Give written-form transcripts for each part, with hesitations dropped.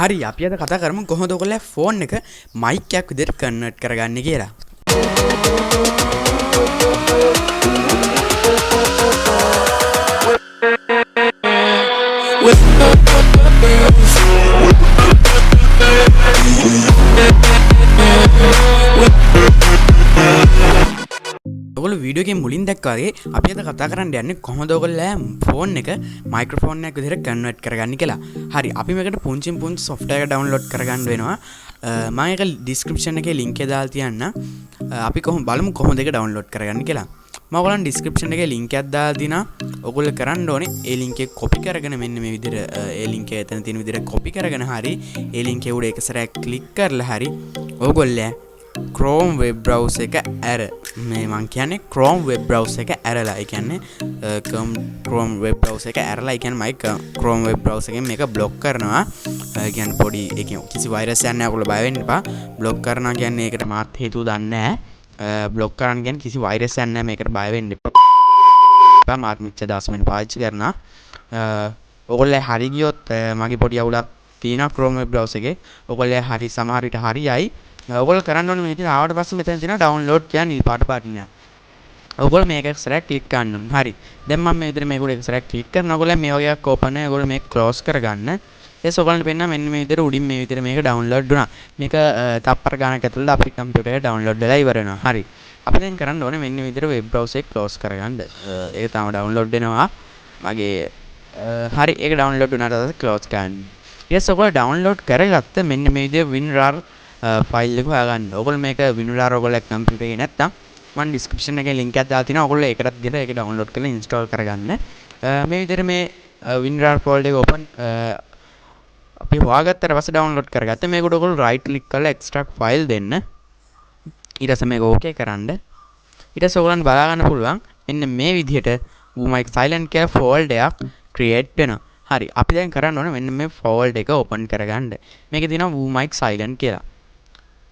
හරි අපි අද කතා කරමු කොහොමද ඔයගොල්ලෝ ෆෝන් එක මයික් එකක් විදිහට කන්වර්ට් කරගන්නේ කියලා. ඔයගොල්ලෝ වීඩියෝ එකේ මුලින් දැක්කා වගේ අපි අද කතා කරන්න යන්නේ කොහොමද ඔයගොල්ලෝ ෆෝන් එක මයික්‍රොෆෝන් එකක් විදිහට කන්වර්ට් කරගන්නේ කියලා. හරි අපි මේකට පුංචිම පුංචි software එක download කරගන්න වෙනවා. මම ඒක description එකේ link එක දාලා තියන්න. අපි බලමු කොහොමද ඒක download කරගන්නේ කියලා. මම ඔයගොල්ලන් description එකේ link එකක් දාලා දිනා. ඔයගොල්ලෝ කරන්න ඕනේ ඒ link එක copy කරගෙන මෙන්න මේ විදිහට ඒ link එක එතන තියෙන විදිහට copy කරගෙන හරි ඒ link එක උඩ එක සැරයක් click කරලා හරි ඔයගොල්ලෝ Chrome web browser එක ඇර මේ මං කියන්නේ Chrome web browser එක ඇරලා ඒ කියන්නේ Chrome web browser එක ඇරලා ඒ කියන්නේ මම Chrome web browser එකෙන් මේක block කරනවා. ඒ කියන්නේ පොඩි ඒ කියන්නේ කිසි virus එකක් නැහැ ඔයගොල්ලෝ බය වෙන්න එපා. block කරනවා කියන්නේ ඒකට මාත් හේතුව දන්නේ නැහැ. block කරන්න කියන්නේ කිසි virus එකක් නැහැ මේකට බය වෙන්න එපා. මාත් මෙච්චර දවස් මෙන්න පාවිච්චි කරනවා. ඔයගොල්ලෝ හරි ගියොත් මගේ පොඩි අවුලක් තියෙනවා Chrome web browser එකේ. ඔයගොල්ලෝ හරි සමහර විට හරියයි. ඔයගොල්ලෝ කරන්න ඕනේ මේ ඉතින් ආවට පස්සේ මෙතන තියෙනවා ඩවුන්ලෝඩ් කියන නිල් පාට නෑ. ඔයගොල්ලෝ මේක එක්ස්ට්‍රැක්ට් ක්ලික් කරන්න ඕනේ. හරි. දැන් මම මේ විදිහට මේක උඩ එක්ස්ට්‍රැක්ට් ක්ලික් කරනවා. ඔයගොල්ලෝ මේ වගේ එකක් ඕපන් නැහැ. ඔයගොල්ලෝ මේක ක්ලෝස් කරගන්න. ඊට ඔයගොල්ලන්ට පෙන්නනවා මෙන්න මේ විදිහට උඩින් මේ විදිහට මේක ඩවුන්ලෝඩ් වුණා. මේක තප්පර ගානක් ඇතුළත අපේ කම්පියුටරේ ඩවුන්ලෝඩ් වෙලා ඉවර වෙනවා. හරි. අපි දැන් කරන්න ඕනේ මෙන්න මේ විදිහට වෙබ් බ්‍රවුසර් එක ක්ලෝස් කරගන්න. ඒක තමයි ඩවුන්ලෝඩ් වෙනවා. මගේ හරි ඒක ඩවුන්ලෝඩ් වුණාට පස්සේ ක්ලෝස් කරන්න. ඊට ඔයගොල්ලෝ ඩවුන්ලෝඩ් කරගත්ත මෙන්න මේ විදිහේ WinRAR ෆයිල් එක හොයාගන්න. ඔයගොල්ලෝ මේක WinRAR ඔයගොල්ලෝ කම්පියුටරේ එකේ නැත්තම් මම description එකේ link එකක් දාලා තිනවා. ඔයගොල්ලෝ ඒකටත් ගිහලා ඒක download කරලා install කරගන්න. මේ විදිහට මේ WinRAR folder එක open අපි හොයාගත්තට පස්සේ download කරගත්තා. මේකට ඔයගොල්ලෝ right click කරලා extract file දෙන්න. ඊට පස්සේ මේක okay කරන්න. ඊට පස්සේ ඔයගොල්ලන්ට බලා ගන්න පුළුවන් මෙන්න මේ විදිහට mic silent කියලා folder එකක් create වෙනවා. හරි. අපි දැන් කරන්න ඕනේ මෙන්න මේ folder එක open කරගන්න. මේකේ තියෙනවා mic silent කියලා.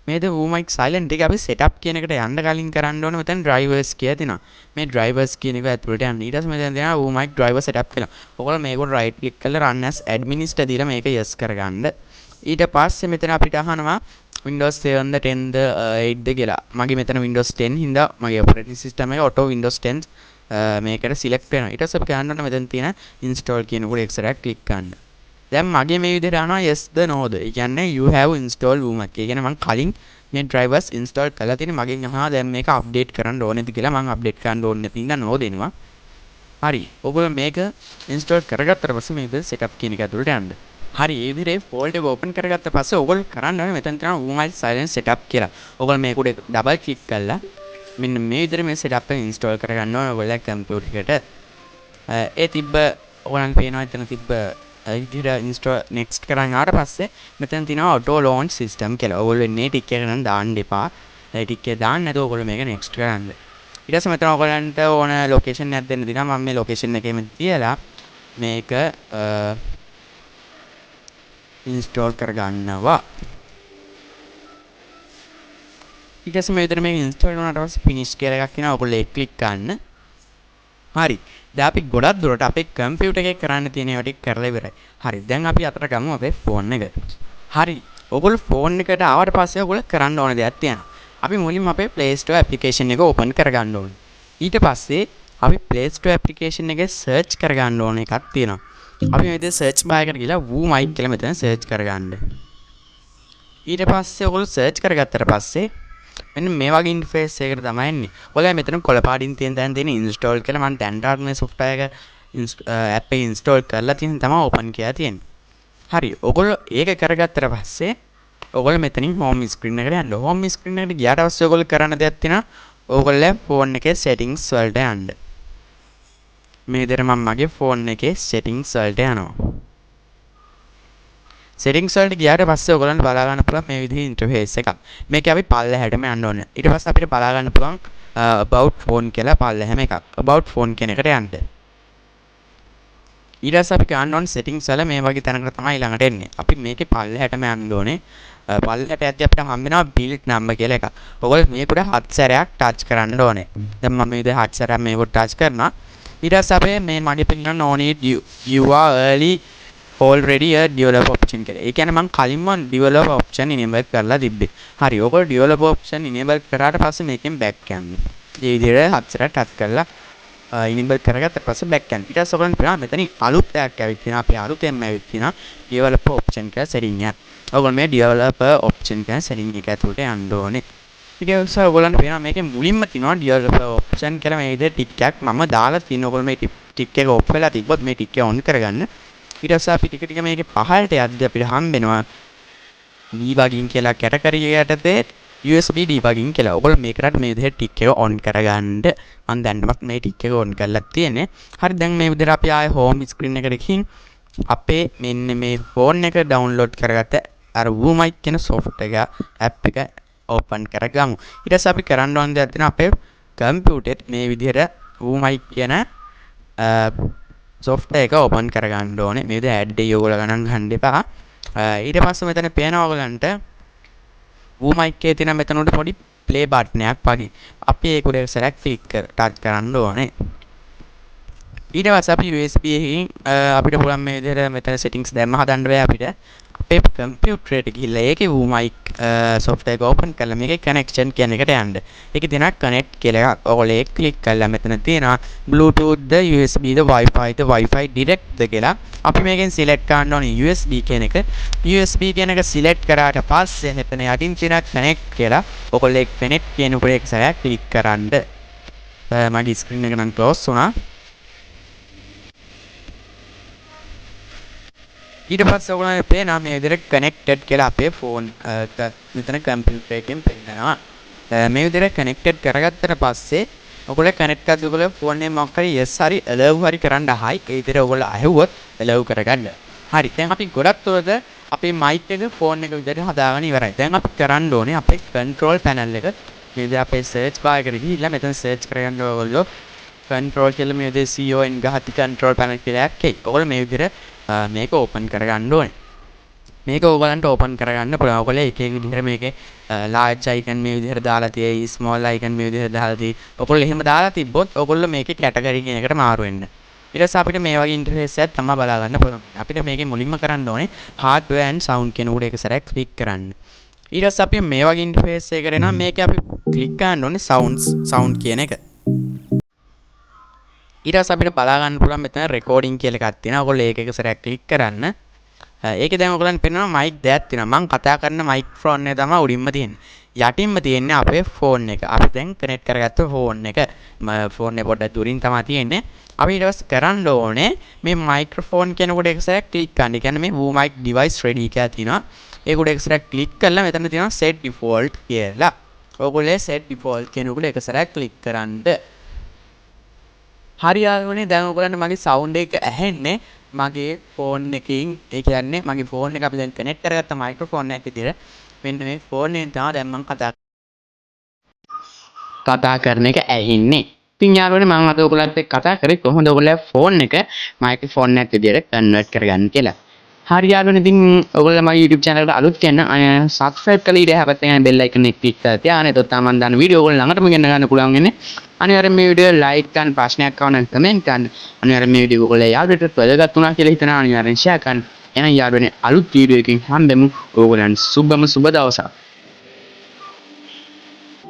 මේද mic silent එක අපි setup කියන එකට යන්න කලින් කරන්න ඕනේ මෙතන drivers කියලා තියෙනවා. මේ drivers කියන එක ඇතුළට යන්න. ඊට පස්සේ මෙතන තියෙනවා mic driver setup කියලා. ඔයගොල්ලෝ මේකට right click කරලා run as administrator දීලා මේක yes කරගන්න. ඊට පස්සේ මෙතන අපිට අහනවා Windows 7ද 10ද 8ද කියලා. මගේ මෙතන Windows 10 හින්දා මගේ operating system එක auto Windows 10 මේකට select වෙනවා. ඊට පස්සේ අපි කරන්න ඕනේ මෙතන තියෙන install කියන උඩ එක්සරක් click කරන්න. දැන් මගේ මේ විදිහට අහනවා yes ද no ද. ඒ කියන්නේ you have installed WooMac. ඒ කියන්නේ මම කලින් මේ drivers install කරලා තියෙන මගෙන් අහනවා දැන් මේක update කරන්න ඕනේද කියලා. මම update කරන්න ඕනේ නැති ඉඳන් no දෙනවා. හරි. ඔයගොල්ලෝ මේක install කරගත්තට පස්සේ මේක setup කියන එක ඇතුළට යන්න. හරි. මේ විදිහට folder එක open කරගත්ත පස්සේ ඔයගොල්ලෝ කරන්න ඕනේ මෙතන තියෙනවා WooMac silent setup කියලා. ඔයගොල්ලෝ මේක උඩ double click කරලා මෙන්න මේ විදිහට මේ setup එක install කරගන්න ඕනේ ඔයගොල්ලෝ කම්පියුටර් එකට. ඒ තිබ්බ ඔයගොල්ලන් පේනවා එතන තිබ්බ ඉදිරියට install next කරන් ආවට පස්සේ මෙතන තියෙනවා auto launch system කියලා. ඔයගොල්ලෝ මේ ටික් එක නම් දාන්න එපා. ඒ ටික් එක දාන්න නැතුව ඔයගොල්ලෝ මේක next කරන්න. ඊට පස්සේ මෙතන ඔයගොල්ලන්ට ඕන location එකක් දෙන්න දිනවා. මම මේ location එකේම තියලා මේක install කරගන්නවා. ඊට පස්සේ මේ විදිහට මේක install වුණාට පස්සේ finish කියලා එකක් එනවා. ඔයගොල්ලෝ ඒක click කරන්න. හරි. දැන් අපි ගොඩක් දුරට අපේ කම්පියුටර් එකේ කරන්න තියෙන ඒවා ටික කරලා ඉවරයි. හරි. දැන් අපි අතට ගමු අපේ ෆෝන් එක. හරි. ඔයගොල්ලෝ ෆෝන් එකට ආවට පස්සේ ඔයගොල්ලෝ කරන්න ඕන දෙයක් තියෙනවා. අපි මුලින්ම අපේ Play Store application එක open කරගන්න ඕනේ. ඊට පස්සේ අපි Play Store application එකේ search කරගන්න ඕන එකක් තියෙනවා. අපි මේ විදිහට search bar එකට ගිහලා WooMic කියලා මෙතන search කරගන්න. ඊට පස්සේ ඔයගොල්ලෝ search කරගත්තට පස්සේ මෙන්න මේ වගේ ඉන්ටර්ෆේස් එකකට තමයි එන්නේ. ඔයාලා මෙතන කොළ පාටින් තියෙන තැන තියෙන install කියලා මම දැන්ටත් මේ software එක app එක install කරලා තියෙන තමයි open කියලා තියෙන්නේ. හරි. ඔයගොල්ලෝ ඒක කරගත්තට පස්සේ ඔයගොල්ලෝ මෙතනින් home screen එකට යන්න. home screen එකට ගියාට පස්සේ ඔයගොල්ලෝ කරන්න දෙයක් තියෙනවා. ඔයගොල්ලෝ phone එකේ settings වලට යන්න. මේ විදිහට මම මගේ phone එකේ settings වලට යනවා. settings වලට ගියාට පස්සේ ඔයගොල්ලන්ට බලා ගන්න පුළුවන් මේ විදිහේ ඉන්ටර්ෆේස් එකක්. මේකේ අපි පල්ලෙහාටම යන්න ඕනේ. ඊට පස්සේ අපිට බලා ගන්න පුළුවන් about phone කියලා පල්ලෙහාම එකක්. about phone කියන එකට යන්න. ඊට පස්සේ අපි ගන්න ඕනේ settings වල මේ වගේ තැනකට තමයි ළඟට එන්නේ. අපි මේකේ පල්ලෙහාටම යන්න ඕනේ. පල්ලෙහාට යද්දී අපිට හම්බ වෙනවා build number කියලා එකක්. ඔයගොල්ලෝ මේකට 7 සැරයක් touch කරන්න ඕනේ. දැන් මම මේ විදිහට 7 සැරයක් මේකට touch කරනවා. ඊට පස්සේ අපේ මේ මගේ පින්න no need you are early already a developer option කියලා. ඒ කියන්නේ මම කලින්ම developer option enable කරලා තිබ්බේ. හරි. ඔයගොල්ලෝ developer option enable කරාට පස්සේ මේකෙන් back යන්න. මේ විදිහට හතරට ටච් කරලා enable කරගත්ත පස්සේ back යන්න. ඊට පස්සේ ඔයගොල්ලන් බලන්න මෙතනින් අලුත් එකක් ඇවිත් තියෙනවා. අපි අලුතෙන්ම ඇවිත් තියෙනවා developer option කියලා setting එක. ඔයගොල්ලෝ මේ developer option කියලා setting එක ඇතුළට යන්න ඕනේ. ඊට පස්සේ ඔයගොල්ලන්ට පේනවා මේකේ මුලින්ම තියෙනවා developer option කියලා මේ විදිහට ටික් එකක් මම දාලා තියෙනවා. ඔයගොල්ලෝ මේ ටික් එක ඔෆ් වෙලා තිබ්බොත් මේ ටික් එක on කරගන්න. ඊට පස්සේ අපි ටික ටික මේකේ පහළට යද්දී අපිට හම්බෙනවා debugging කියලා කැටගරි යටතේ USB debugging කියලා. ඔයගොල්ලෝ මේකට මේ විදිහට ටික් එක on කරගන්න. මම දැන්වත් මේ ටික් එක on කරලා තියෙන්නේ. හරි දැන් මේ විදිහට අපි ආයේ home screen එකට ගිහින් අපේ මෙන්න මේ phone එක download කරගත්ත අර WooMic කියන software එක app එක open කරගමු. ඊට පස්සේ අපි කරන්න ඕන දේ තියෙනවා අපේ computer මේ විදිහට WooMic කියන software එක open කරගන්න ඕනේ. මේ විදිහට add එක ඔයගොල්ලෝ ගණන් ගන්න එපා. ඊට පස්සේ මෙතන පේනවා ඔයගලන්ට WooMic එකේ තියෙන මෙතන උඩ පොඩි play button එකක් වගේ. අපි ඒක උඩ select touch කරන්න ඕනේ. ඊට පස්සේ අපි USB එකකින් අපිට පුළුවන් මේ විදිහට මෙතන settings දැම්ම හදන්න බෑ අපිට. අපේ computer එකට ගිහිල්ලා ඒකේ WooMic software එක open කරලා මේකේ connection කියන එකට යන්න. ඒකේ තියෙනවා connect කියලා එකක්. ඔයගොල්ලෝ ඒක click කරලා මෙතන තියෙනවා Bluetooth ද USB ද Wi-Fi direct ද කියලා. අපි මේකෙන් select කරන්න ඕනේ USB කියන එක. USB කියන එක select කරාට පස්සේ මෙතන යටින් තියෙන connect කියලා. ඔයගොල්ලෝ ඒක connect කියන උඩ එක සැරයක් click කරන්න. මගේ screen එක නම් close වුණා. ඊට පස්සේ ඔයගොල්ලන්ට පේනවා මේ විදිහට connected කියලා අපේ phone මෙතන computer එකෙන් පෙන්නනවා. මේ විදිහට connected කරගත්තට පස්සේ ඔයගොල්ලෝ connect කරද්දී ඔයගොල්ලෝ phone එකේ මොකක් හරි yes හරි allow හරි කරන්න හයි. ඒ විදිහට ඔයගොල්ලෝ අහුවොත් allow කරගන්න. හරි. දැන් අපි ගොඩක් තොරද අපේ mic එක phone එක විදිහට හදාගෙන ඉවරයි. දැන් අපි කරන්න ඕනේ අපේ control panel එක මේ විදිහට අපේ search bar එකට ගිහිල්ලා මෙතන search කරගන්න ඔයගොල්ලෝ control කියලා මේ විදිහට CON ගහති control panel කියලා එකක් එයි. ඔයගොල්ලෝ මේ විදිහට මේක ඕපන් කරගන්න ඕනේ. මේක ඕගලන්ට ඕපන් කරගන්න පුළුවන්. ඔයගොල්ලෝ එක එක විදිහට මේකේ large icon මේ විදිහට දාලා තියෙයි, small icon මේ විදිහට දාලා තියෙයි. ඔයගොල්ලෝ එහෙම දාලා තිබ්බොත් ඔයගොල්ලෝ මේකේ category කියන එකට මාරු වෙන්න. ඊට පස්සේ අපිට මේ වගේ interface එකක් තමයි බලා ගන්න පුළුවන්. අපිට මේකේ මුලින්ම කරන්න ඕනේ hardware and sound කියන උඩ එක සැරයක් click කරන්න. ඊට පස්සේ අපි මේ වගේ interface එකකට එනවා. මේකේ අපි click කරන්න ඕනේ sound කියන එක. ඊට පස්සේ අපිට බලා ගන්න පුළුවන් මෙතන recording කියලා එකක් තියෙනවා. ඔයගොල්ලෝ ඒක එක සැරයක් click කරන්න. ඒකේ දැන් ඔයගොල්ලන්ට පේනවා mic දෙකක් තියෙනවා. මම කතා කරන microphone එක තමයි උඩින්ම තියෙන්නේ. යටින්ම තියෙන්නේ අපේ phone එක. අපි දැන් connect කරගත්ත phone එක. phone එක පොඩ්ඩක් දුරින් තමයි තියෙන්නේ. අපි ඊට පස්සේ කරන්න ඕනේ මේ microphone කියන කොට එක සැරයක් click කරන්න. ඒ කියන්නේ මේ WooMic device ready කියලා තියෙනවා. ඒක උඩ එක සැරයක් click කරලා මෙතන තියෙනවා set default කියලා. ඔයගොල්ලෝ set default කියන උඩ එක සැරයක් click කරන්න. හරියාගනේ දැන් ඔයගොල්ලන්ට මගේ sound එක ඇහෙන්නේ මගේ phone එකකින්. ඒ කියන්නේ මගේ phone එක අපි දැන් connect කරගත්ත microphone එකක් විදිහට මෙන්න මේ phone එකෙන් තමයි දැන් මම කතා කරන එක ඇහින්නේ. ඉතින් යාළුවනේ මම අද ඔයගොල්ලන්ට කතා කරේ කොහොමද ඔයගොල්ලෝ phone එක microphone එකක් විදිහට convert කරගන්න කියලා. හරි යාළුවනේ ඉතින් ඔයගොල්ලෝ මගේ YouTube channel එකට අලුත් වෙන subscribe කරලා ඊට හැපත් එකෙන් bell icon එක click කරලා තියාගන්න. එතකොට තමයි මම දාන වීඩියෝ ඔයගොල්ලෝ ළඟටම ගෙන්න ගන්න පුළුවන් වෙන්නේ. අනිවාර්යෙන් මේ වීඩියෝ like කරන්න, ප්‍රශ්නයක් ආව නම් comment කරන්න. අනිවාර්යෙන් මේ වීඩියෝ ඔයගොල්ලෝ යාළුවන්ට වැදගත් වුණා කියලා හිතනවා. අනිවාර්යෙන් share කරන්න. එහෙනම් යාළුවනේ අලුත් වීඩියෝ එකකින් හම්බෙමු. ඔයගොල්ලන්ට සුබ දවසක්.